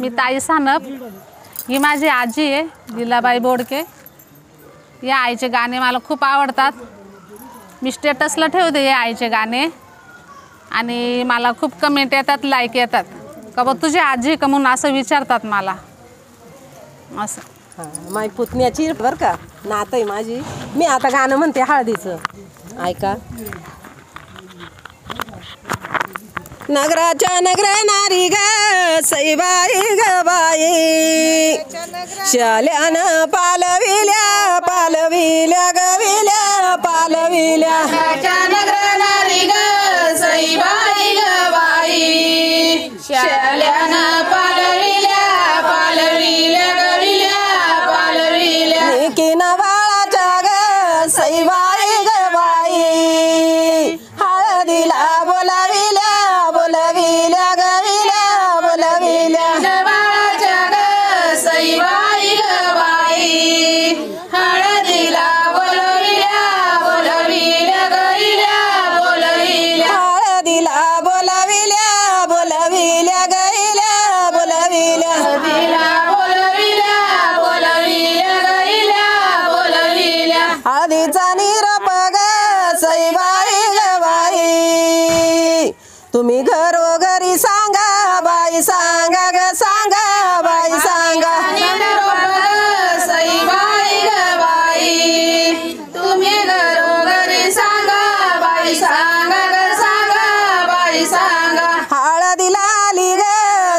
मी ताई सानप, ही माझी आजी आहे लीलाबाई बोडके। या आईचे गाणे मला खूप आवडतात। मी स्टेटसला ठेवते या आईचे गाणे आणि मला खूप कमेंट येतात, लाईक येतात का बा तुझी आजी का म्हणून असं विचारतात मला असं। माय पुतण्याची बरं का नात आहे माझी। मी आता गाणं म्हणते हळदीचं, ऐका। नगराच्या नगर नारी ग सईबाई ग बाई, शाल्यानं पालविल्या पालविल्या गविल्या पालविल्या। नगर नारी ग सईबाई ग बाई, शाल्यानं पालविल्या पालविल्या गविल्या पालविल्या। निकीन बाळाच्या ग सईबाई ग बाई, हळदीला बोलाविल्या बोलविल्या गविल्या बोलविल्या। बाळाच्या ग सईबाई ग बाई, हळदीला बोलविल्या बोलविल्या गविल्या बोलविल्या। हळदीला बोलविल्या बोलविल्या गविल्या बोलविल्या। हळदीला बोलविल्या बोलविल्या गविल्या बोलविल्या। हळदीचा निरोप ग सईबाई ग बाई, तुम्ही घरोघरी सांगा बाई सांगा ग सांगा बाई सांगा। सईबाई ग बाई, तुम्ही घरोघरी सांगा बाई सांगा ग सांगा बाई सांगा। हळदीला आली ग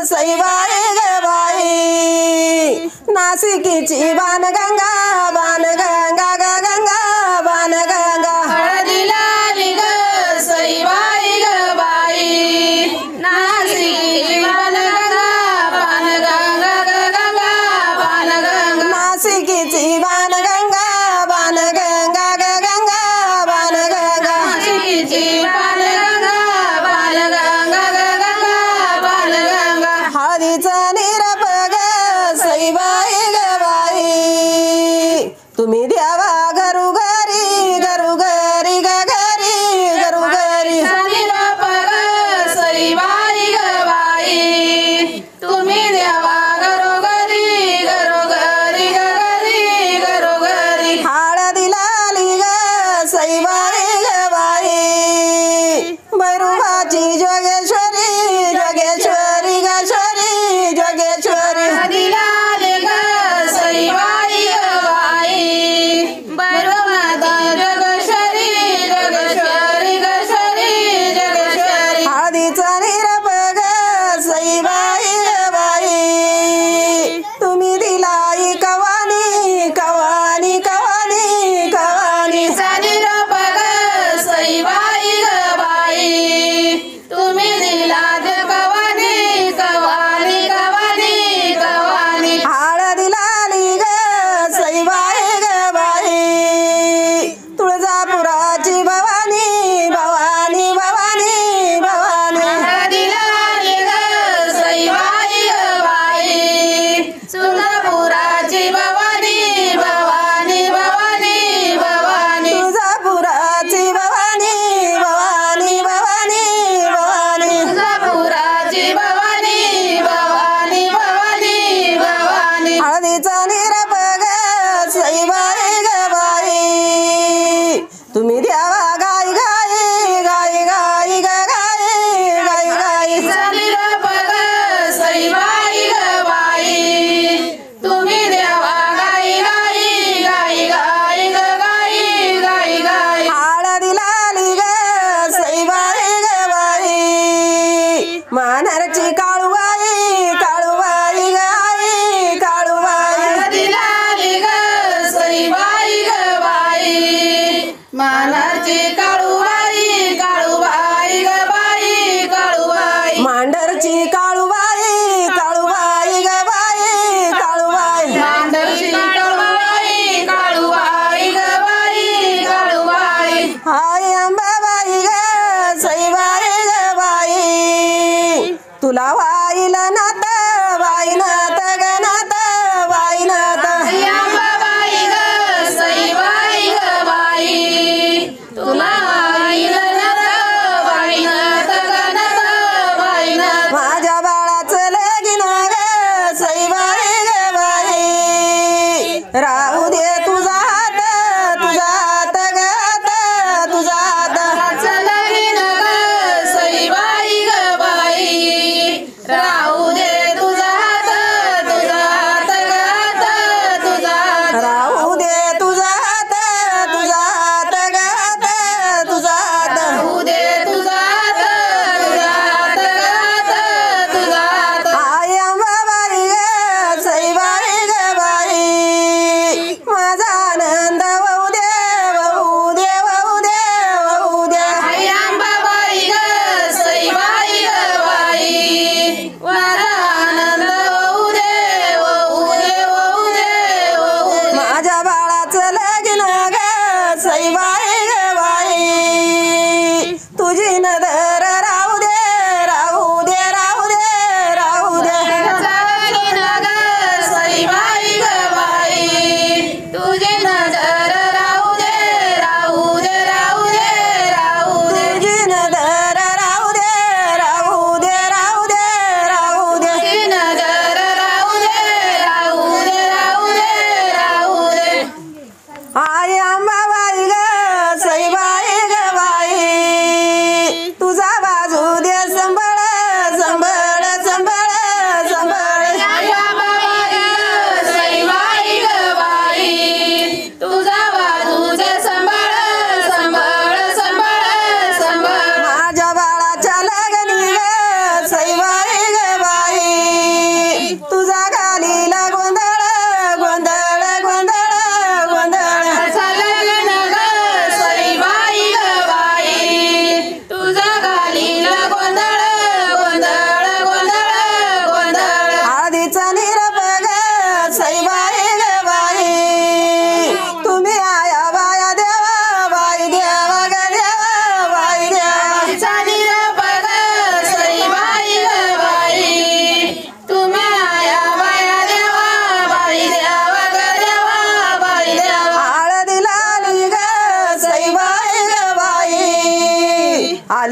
सईबाई ग बाई, नाशिकीची बाणगंगा बाणगंगा ग गंगा बाणगंगा। हळदीला आली ग सईबाई ग बाई, नाशिकची बाणगंगा बाणगंगा ग गंगा बाणगंगा। नाशिकीची बाणगंगा बाणगंगा ग गंगा बाणगंगा। नाशिकची बाणगंगा बाणगंगा ग गंगा बाणगंगा। हळदीचा निरोप ग सईबाई ग बाई, तुम्ही द्यावा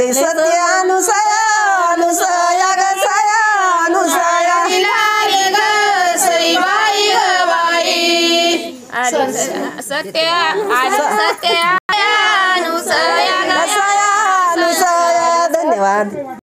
लावली सत्य अनुसया अनुसया ग सया अनुसया सत्य अनुसया अनुसया धन्यवाद.